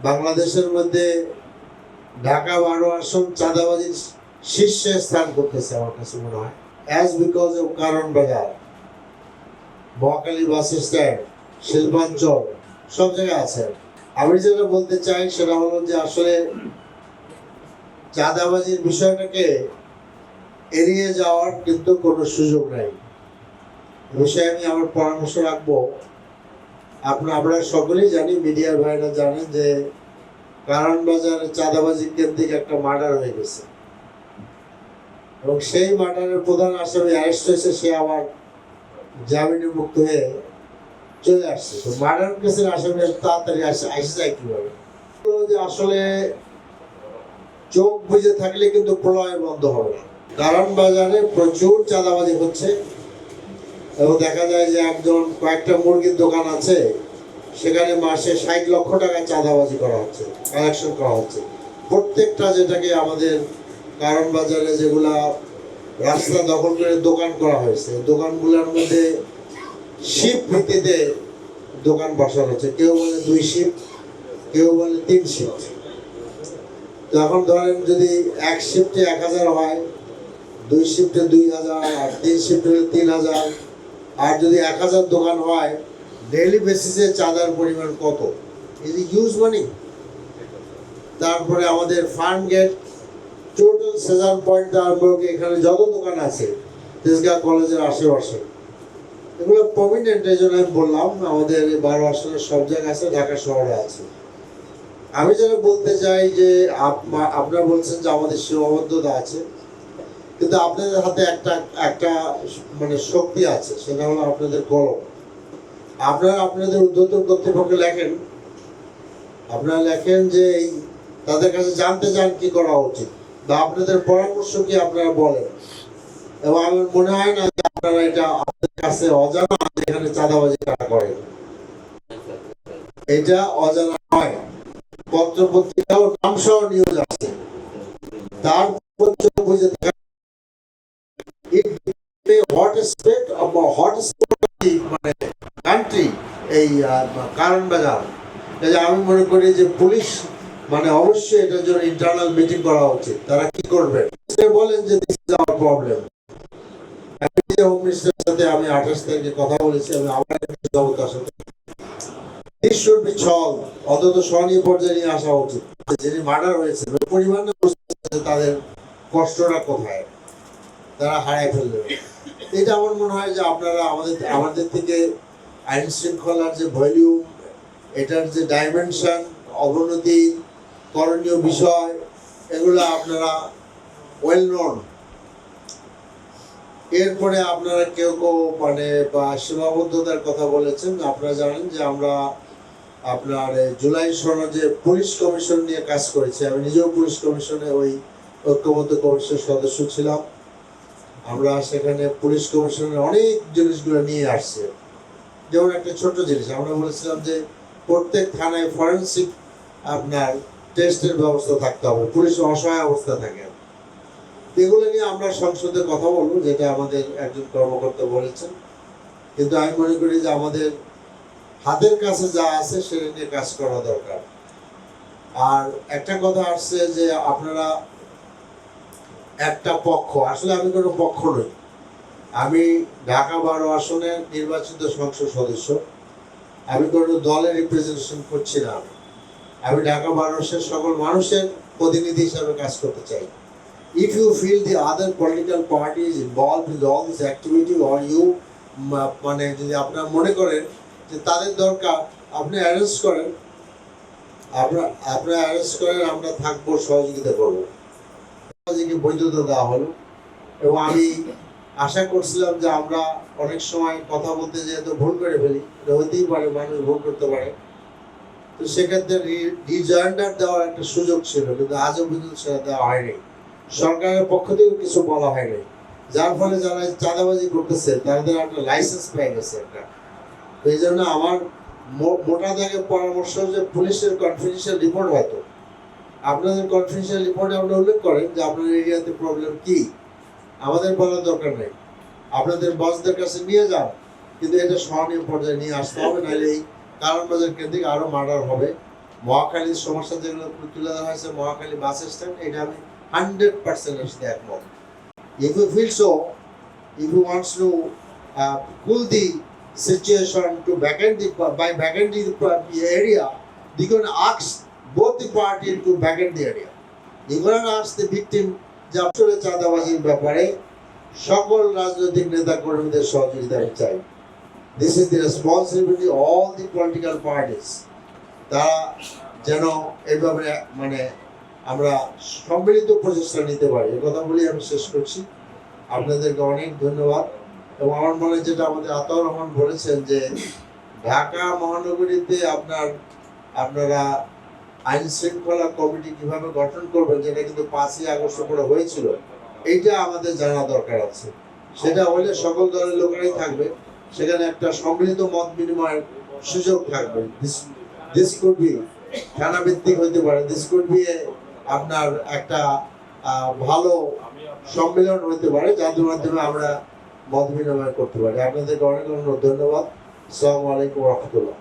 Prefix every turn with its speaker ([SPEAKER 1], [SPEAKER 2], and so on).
[SPEAKER 1] বাংলাদেশের মধ্যে ঢাকা 12 আসন চাঁদাবাজির শীর্ষে স্থান করতেছে আমার কাছে মনে হয়, অ্যাজ বিকজ অফ কারণ বাজার, মহাখালী বাস স্ট্যান্ড, শিল্পাঞ্চল, সব জায়গায় আছে। আমি যেটা বলতে চাই সেটা হলো যে আসলে চাঁদাবাজির বিষয়টাকে এড়িয়ে যাওয়ার কিন্তু কোনো সুযোগ নাই। এ বিষয়ে আমি আমার পরামর্শ রাখবো। আমরা সকলেই জানি, মিডিয়ার ভাইরা জানেন যে কারণ বাজারে চাঁদাবাজি কেন্দ্রিক একটা মার্ডার হয়ে গেছে এবং সেই মার্ডারের প্রধান আসামি অ্যারেস্ট হয়েছে, সে আবার জামিনে মুক্ত হয়ে চলে আসছে। তো মার্ডার কেসের আসামি তাড়াতাড়ি আসে যায় কিভাবে? যে আসলে চোখ বুঝে থাকলে কিন্তু প্রলয় বন্ধ হবে না। কারণ বাজারে প্রচুর চাঁদাবাজি হচ্ছে এবং দেখা যায় যে কয়েকটা মুরগির দোকান আছে, সেখানে মাসে 60 লক্ষ টাকা চাঁদাবাজি করা হচ্ছে, কালেকশন করা হচ্ছে। প্রত্যেকটা যেটাকে আমাদের কারণ বাজারে যেগুলা রাস্তা দখল করে দোকান করা হয়েছে, দোকানগুলোর মধ্যে শিফট ভিত্তিতে দোকান বসানো হচ্ছে। কেউ বলে 2 শিফট, কেউ বলে 3 শিফট। তো এখন ধরেন যদি 1 শিফটে 1000 হয়, 2 শিফটে 2000, আর 3 শিফটে 3000, আর যদি 1000 দোকান হয়, ডেইলি বেসিসে চাঁদার পরিমাণ কত? ইজ হিউজ মানি। তারপরে আমাদের ফার্ম গেট, টোটাল সেজার পয়েন্ট, তারপরে এখানে যত দোকান আছে তেজগাঁ কলেজের আশেপাশে, এগুলো প্রমিনেন্ট। এই জন্য আমি বললাম আমাদের 12 আসনের সব জায়গায় আছে, ঢাকা শহরে আছে। আমি যেটা বলতে চাই যে আপনারা বলছেন যে আমাদের সীমাবদ্ধতা আছে, কিন্তু আপনাদের হাতে একটা মানে শক্তি আছে, সেটা হলো আপনাদের কলম। আপনারা আপনাদের ঊর্ধ্বতন কর্তৃপক্ষকে লেখেন, আপনারা লেখেন যে তাদের কাছে জানতে চান কি করা উচিত, বা আপনাদের পরামর্শ কি আপনারা বলেন। এবং আমার মনে হয় না যে আপনারা এটা আপনাদের কাছে অজানা এখানে চাঁদাবাজি কারা করে, এটা অজানা নয়। পত্র পত্রিকাও নাম সহ নিউজ আছে, তার বুঝে মানে কান্ট্রি এই কারণ বাজার। আমি মনে করি যে পুলিশ মানে অবশ্যই এটার জন্য ইন্টারনাল মিটিং করা উচিত। তারা কি করবে বলেন যে this is our problem. Home মিনিস্টারের সাথে আমি 28 তারিখে কথা বলেছি, আমি আমার সাথে দিস শুড বি সলভড, অন্তত স্বর্ণীয় পর্যায়ে নিয়ে আসা উচিত। যিনি মার্ডার হয়েছে পরিমাণে তাদের কষ্টটা কোথায়, তারা হারায় ফেলবে। এটা আমার মনে হয় যে আপনারা আমাদের থেকে আইন শৃঙ্খলার যে ভলিউম, এটার যে ডাইমেনশন, অবনতি, করণীয় বিষয়, এগুলো আপনারা ওয়েল নোন। এরপরে আপনারা কেউ মানে বা সীমাবদ্ধতার কথা বলেছেন। আপনারা জানেন যে আমরা আপনার জুলাই সনদে পুলিশ কমিশন নিয়ে কাজ করেছি। আমি নিজেও পুলিশ কমিশনে ওই ঐক্যবদ্ধ কমিশনের সদস্য ছিলাম। আমরা সেখানে পুলিশ কমিশনের অনেক জিনিসগুলো নিয়ে আসছি। যেমন একটা ছোট জিনিস আমরা বলেছিলাম যে প্রত্যেক থানায় ফরেন্সিক আপনার টেস্টের ব্যবস্থা থাকতে হবে, পুলিশ অসহায় অবস্থা থাকে। এগুলো নিয়ে আমরা সংসদে কথা বলবো, যেটা আমাদের একজন কর্মকর্তা বলেছেন। কিন্তু আমি মনে করি যে আমাদের হাতের কাছে যা আছে সেটা নিয়ে কাজ করা দরকার। আর একটা কথা আসছে যে আপনারা একটা পক্ষ, আসলে আমি কোনো পক্ষ নই। আমি ঢাকা 12 আসনের নির্বাচিত সংসদ সদস্য, আমি কোনো দলের রিপ্রেজেন্টেশন করছি না। আমি ঢাকা 12 আসনের সকল মানুষের প্রতিনিধি হিসাবে কাজ করতে চাই। If you feel the other political party is involved with all this activity, or you মানে যদি আপনারা মনে করেন যে তাদের দরকার, আপনি অ্যারেঞ্জ করেন, আপনারা অ্যারেঞ্জ করেন, আমরা থাকবো, সহযোগিতা করবো। বৈধতা দেওয়া হলো এবং আমি আশা করছিলাম যে আমরা অনেক সময় কথা বলতে যেহেতু ভুল করে ফেলি, এটা হতেই পারে, মানুষ ভুল করতে পারে, তো সেক্ষেত্রে রিজয়েন্ডার দেওয়ার একটা সুযোগ ছিল, কিন্তু আজও পর্যন্ত সেটা দেওয়া হয়নি। সরকারের পক্ষ থেকে কিছু বলা হয়নি, যার ফলে যারা চাঁদাবাজি করতেছে তাদের একটা লাইসেন্স পেয়ে গেছে একটা। তো এই জন্য আমার মোটা দাগে পরামর্শ যে পুলিশের কনফিডেন্সিয়াল রিপোর্ট, হয়তো আপনাদের কনফিডেন্সিয়াল রিপোর্টে আপনারা উল্লেখ করেন যে আপনার এরিয়াতে প্রবলেম কি, আমাদের বলার দরকার নেই, আপনাদের বসদের কাছে নিয়ে যান, কিন্তু এটা সহনীয় পর্যায়ে নিয়ে আসতে হবে, নাহলে এই কারণ বাজার কেন্দ্রিক আরো মার্ডার হবে, মহাখালীর সমস্যা যেগুলো তুলে ধরা হয়েছে, মহাখালী বাস স্ট্যান্ড, এটা আমি 100% এর সাথে একমত। If you feel so, if you wants to cool the situation to vacant by vacanting the area, you can ask both the party to vacant the area. You can ask the victim যে আসলে চাঁদাবাজির ব্যাপারে সকল রাজনৈতিক নেতা কর্মীদের সহযোগিতা চাই। This is the responsibility of all the political parties. তারা যেন এইভাবে মানে আমরা সম্মিলিত প্রচেষ্টা নিতে পারি, এই কথা বলি আমি শেষ করছি। আপনাদেরকে অনেক ধন্যবাদ। এবং আমার মনে হয় যেটা আমাদের আতাউর রহমান বলেছেন যে ঢাকা মহানগরীতে আপনারা আইন শৃঙ্খলা কমিটি কিভাবে গঠন করবেন, যেটা কিন্তু 5ই আগস্ট করে হয়েছিল, এইটা আমাদের জানা দরকার আছে। সেটা হলে সকল দলের লোকেরাই থাকবে, সেখানে একটা সম্মিলিত মত বিনিময়ের সুযোগ থাকবে। দিস কুড বি থানা ভিত্তিক হইতে পারে, দিস কুড বি আপনার একটা ভালো সম্মেলন হতে পারে, যার মাধ্যমে আমরা মত বিনিময় করতে পারি। আপনাদেরকে অনেক অনেক ধন্যবাদ। আসসালামু আলাইকুম রহমতুল্লাহ।